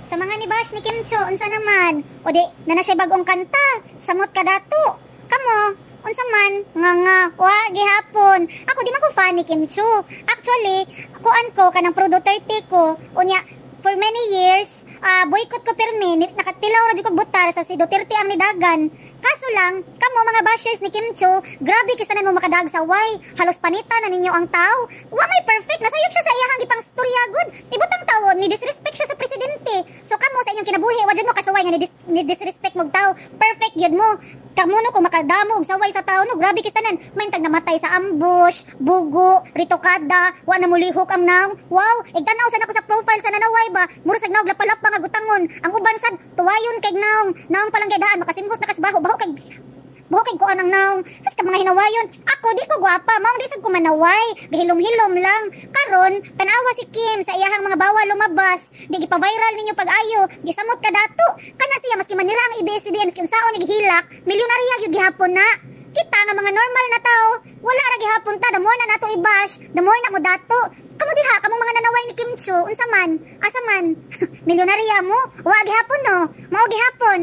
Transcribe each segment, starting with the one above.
sa mga ni Bash ni Kim Cho, unsa naman? O di, na siya bagong kanta. Samot ka dato. Kamo, unsa man? Nga, wa, gihapon. Ako, di man ko fan ni Kim Cho. Actually, kuan ko, kanang Prodo 30 ko. Unya, for many years, boycott ko permi, nakatilaw na ko butar sa si Duterte ang nidagan. Kaso lang, kamo mga bashers ni Kim Cho, grabe kisanan mo makadag sa way. Halos panita na ninyo ang tao. Wa may perfect, nasayop siya sa iyang ipang storya good. Ibutang tao, ni disrespect siya sa presidente. So kamo sa inyong kinabuhi, wa jud mo kasaway nga ni disrespect mo tao. Perfect yun mo. Kamuno kung makadamo og saway sa tao no, grabe kisanan. May tag namatay sa ambush, bugo, ritokada, wa na mulihok ang naong. Wow, igtanaw sa nako sa profile sa nanaway ba. Murag naog lapalap nga gutangon. Ang uban sad tuwayon kay naong palang gayaan makasimhot na kasbaho baho kay ko anang naong. Sus ka mga hinawayon. Ako di ko gwapa, maong di sad ko manaway. Gihilom-hilom lang. Karon tanawa si Kim sa iyahang mga bawal lumabas. Di gipa-viral ninyo pag-ayo. Gisamot ka dato. Kana siya maski manira ang ABS-CBN kung saon ni gihilak, milyonarya gyud gihapon na. Kita nga mga normal na tao, wala ra gihapon ta, the more na nato i-bash, the more na mo dato. Kamo diha, kamong mga nanaway ni Kim Cho, unsa man? Asa man? Milyonarya mo? Wa gihapon no. Mao gihapon.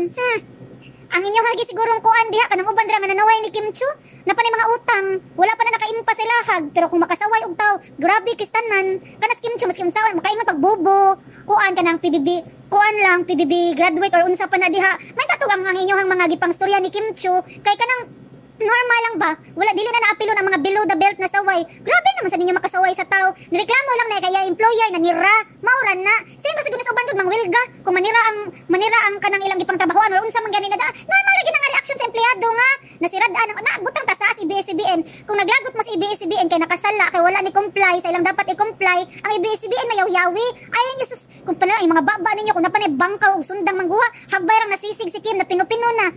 Ang inyo hagi sigurong kuan diha kanang uban dira nga nanaway ni Kim Cho, napanay mga utang, wala pa na nakaimpa sa lahag, pero kung makasaway og tao, grabe kistanan. Kanas Kim Cho maski unsaon makaingon pagbobo, kuan kanang PBB, kuan lang PBB graduate or unsa pa na diha. May tatog ang inyohang mga gipang storya ni Kim Cho, kay kanang normal lang ba? Wala, dili na naapilo ng mga below the belt na saway. Grabe naman sa ninyo makasaway sa tao. Nireklamo lang na kaya employer na nira, mauran na. Siyempre sa gunas uban gud mang wilga. Kung manira ang kanang ilang gipang trabahoan or unsa man gani na da. Normal lagi na nga reaction sa empleyado nga. Nasiradaan na butang ta sa ABS-CBN. Kung naglagot mo sa ABS-CBN kay nakasala kay wala ni comply sa ilang dapat i-comply, ang ABS-CBN mayaw-yawi. Ayon niyo sus, kung pala ang mga baba ninyo kung napanay bangkaw og sundang mangguha, hagbayrang nasisig si Kim na pinupino na.